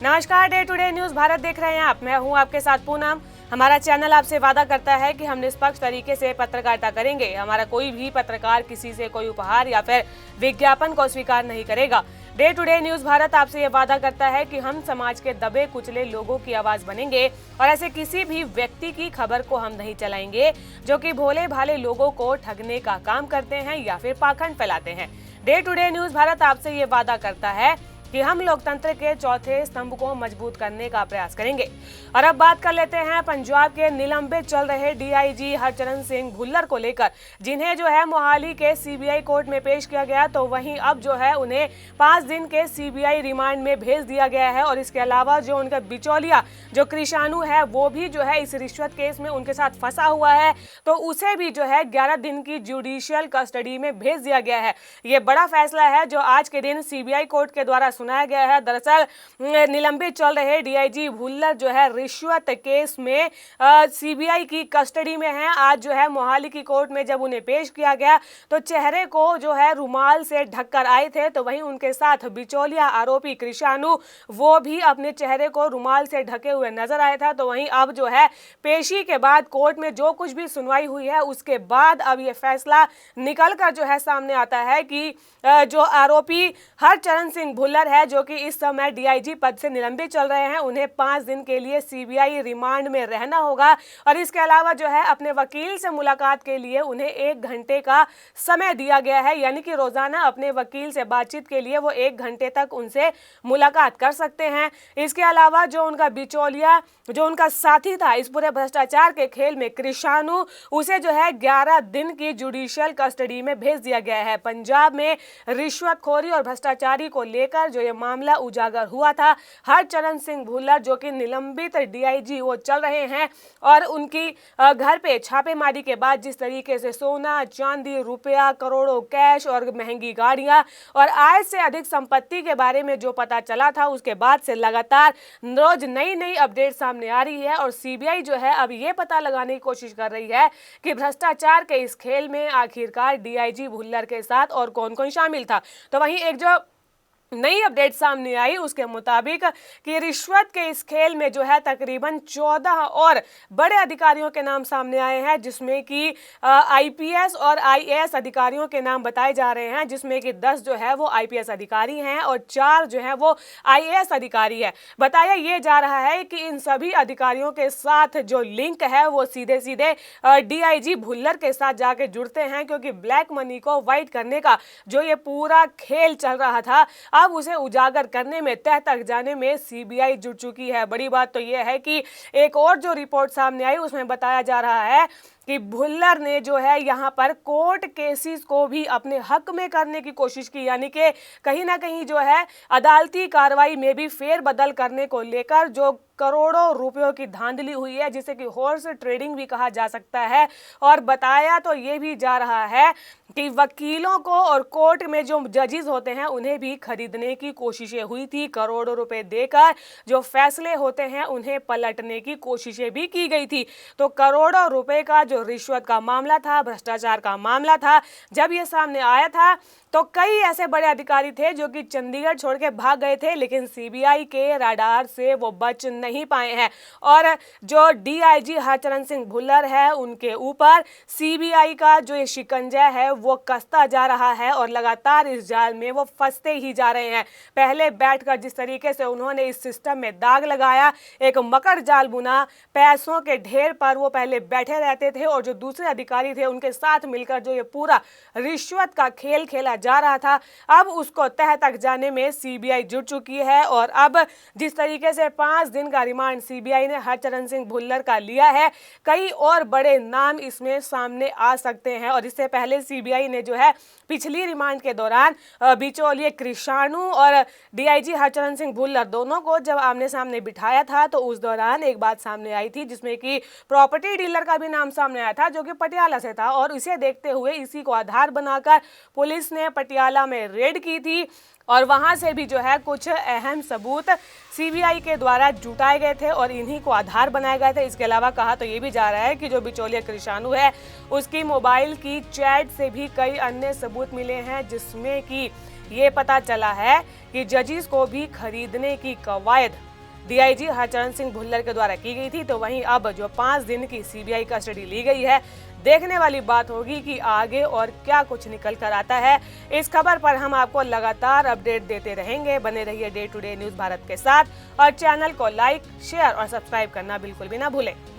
नमस्कार, day today news Bharat देख रहे हैं आप। मैं हूं आपके साथ पूनम। हमारा चैनल आपसे वादा करता है कि हम निष्पक्ष तरीके से पत्रकारिता करेंगे। हमारा कोई भी पत्रकार किसी से कोई उपहार या फिर विज्ञापन को स्वीकार नहीं करेगा। डे टुडे न्यूज भारत आपसे ये वादा करता है कि हम समाज के दबे कुचले लोगों की आवाज बनेंगे और ऐसे किसी भी व्यक्ति की खबर को हम नहीं चलाएंगे जो कि भोले भाले लोगों को ठगने का काम करते हैं या फिर पाखंड फैलाते हैं। डे टुडे न्यूज भारत आपसे ये वादा करता है कि हम लोकतंत्र के चौथे स्तंभ को मजबूत करने का प्रयास करेंगे। और अब बात कर लेते हैं पंजाब के निलंबित चल रहे डीआईजी हरचरण सिंह भुल्लर को लेकर, जिन्हें जो है मोहाली के सीबीआई कोर्ट में पेश किया गया। तो वहीं अब जो है उन्हें 5 दिन के सीबीआई रिमांड में भेज दिया गया है। और इसके अलावा जो उनका बिचौलिया जो कृषाणु है वो भी जो है इस रिश्वत केस में उनके साथ फंसा हुआ है, तो उसे भी जो है 11 दिन की जुडिशियल कस्टडी में भेज दिया गया है। ये बड़ा फैसला है जो आज के दिन सीबीआई कोर्ट के द्वारा सुनाया गया है। दरअसल निलंबित चल रहे डीआईजी भुल्लर जो है रिश्वत केस में सीबीआई की कस्टडी में है। आज जो है मोहाली की कोर्ट में जब उन्हें पेश किया गया तो चेहरे को जो है रुमाल से ढककर आए थे, तो वहीं उनके साथ बिचौलिया आरोपी कृषाणु वो भी अपने चेहरे को रुमाल से ढके हुए नजर आया था। तो वहीं अब जो है पेशी के बाद कोर्ट में जो कुछ भी सुनवाई हुई है उसके बाद अब ये फैसला निकल कर जो है सामने आता है कि जो आरोपी हरचरण सिंह भुल्लर है जो कि इस समय डीआईजी पद से निलंबित चल रहे हैं, उन्हें 5 दिन के लिए सीबीआई रिमांड में रहना होगा। और इसके अलावा जो है अपने वकील से मुलाकात के लिए उन्हें 1 घंटे का समय दिया गया है, यानी कि रोजाना अपने वकील से बातचीत के लिए वो 1 घंटे तक उनसे मुलाकात कर सकते हैं। इसके अलावा जो उनका बिचौलिया जो उनका साथी था इस पूरे भ्रष्टाचार के खेल में कृषाणु, उसे जो है 11 दिन की जुडिशियल कस्टडी में भेज दिया गया है। पंजाब में रिश्वतखोरी और भ्रष्टाचारी को लेकर जो ये मामला उजागर हुआ था, हरचरण सिंह भुल्लर जो कि निलंबित डीआईजी वो चल रहे हैं और उनकी घर पे छापेमारी के बाद जिस तरीके से सोना चांदी रुपया करोड़ों कैश और महंगी गाड़ियां और आय से अधिक संपत्ति के बारे में जो पता चला था, उसके बाद से लगातार रोज नई नई अपडेट सामने आ रही है। और सीबीआई जो है अब ये पता लगाने की कोशिश कर रही है कि भ्रष्टाचार के इस खेल में आखिरकार डीआईजी भुल्लर के साथ और कौन कौन शामिल था। तो वहीं एक जो नई अपडेट सामने आई उसके मुताबिक कि रिश्वत के इस खेल में जो है तकरीबन 14 और बड़े अधिकारियों के नाम सामने आए हैं, जिसमें कि आईपीएस और आईएएस अधिकारियों के नाम बताए जा रहे हैं, जिसमें कि 10 जो है वो आईपीएस अधिकारी हैं और 4 जो है वो आईएएस अधिकारी है। बताया ये जा रहा है कि इन सभी अधिकारियों के साथ जो लिंक है वो सीधे सीधे डीआईजी भुल्लर के साथ जाके जुड़ते हैं, क्योंकि ब्लैक मनी को वाइट करने का जो ये पूरा खेल चल रहा था अब उसे उजागर करने में, तह तक जाने में सीबीआई जुट चुकी है। बड़ी बात तो यह है कि एक और जो रिपोर्ट सामने आई उसमें बताया जा रहा है कि भुल्लर ने जो है यहाँ पर कोर्ट केसेस को भी अपने हक में करने की कोशिश की, यानी कि कहीं ना कहीं जो है अदालती कार्रवाई में भी फेरबदल करने को लेकर जो करोड़ों रुपयों की धांधली हुई है, जिसे कि हॉर्स ट्रेडिंग भी कहा जा सकता है। और बताया तो ये भी जा रहा है कि वकीलों को और कोर्ट में जो जजेस होते हैं उन्हें भी खरीदने की कोशिशें हुई थी। करोड़ों रुपए देकर जो फैसले होते हैं उन्हें पलटने की कोशिशें भी की गई थी। तो करोड़ों रुपए का जो रिश्वत का मामला था, भ्रष्टाचार का मामला था, जब ये सामने आया था तो कई ऐसे बड़े अधिकारी थे जो कि चंडीगढ़ छोड़ के भाग गए थे, लेकिन सीबीआई के रडार से वो बच नहीं पाए हैं। और जो डीआईजी हरचरण सिंह भुल्लर है उनके ऊपर सीबीआई का जो ये शिकंजा है वो कसता जा रहा है और लगातार इस जाल में वो फंसते ही जा रहे हैं। पहले बैठकर जिस तरीके से उन्होंने इस सिस्टम में दाग लगाया, एक मकर जाल बुना, पैसों के ढेर पर वो पहले बैठे रहते थे और जो दूसरे अधिकारी थे उनके साथ मिलकर जो ये पूरा रिश्वत का खेल खेला जा रहा था, अब उसको तह तक जाने में सीबीआई जुट चुकी है। और अब जिस तरीके से 5 दिन का रिमांड सीबीआई ने हरचरण सिंह भुल्लर का लिया है, कई और बड़े नाम इसमें सामने आ सकते हैं। और इससे पहले सीबीआई ने जो है पिछली रिमांड के दौरान बिचौलिए कृषाणु और डीआईजी हरचरण सिंह भुल्लर दोनों को जब आमने सामने बिठाया था तो उस दौरान एक बात सामने आई थी जिसमें कि प्रॉपर्टी डीलर का भी नाम सामने आया था जो कि पटियाला से था। और इसे देखते हुए इसी को आधार बनाकर पुलिस ने पटियाला में रेड की थी और वहां से भी जो है कुछ अहम सबूत सीबीआई के द्वारा जुटाए गए थे और इन्हीं को आधार बनाए गए थे। इसके अलावा कहा तो ये भी जा रहा है कि जो बिचौलिया कृषाणु है उसकी मोबाइल की चैट से भी कई अन्य सबूत मिले हैं, जिसमें कि ये पता चला है कि जजेस को भी खरीदने की कवायद डीआईजी हरचरण सिंह भुल्लर के द्वारा की गई थी। तो वहीं अब जो 5 दिन की सीबीआई कस्टडी ली गई है, देखने वाली बात होगी कि आगे और क्या कुछ निकल कर आता है। इस खबर पर हम आपको लगातार अपडेट देते रहेंगे। बने रहिए day to day news Bharat के साथ और चैनल को लाइक, शेयर और सब्सक्राइब करना बिल्कुल भी ना भूलें।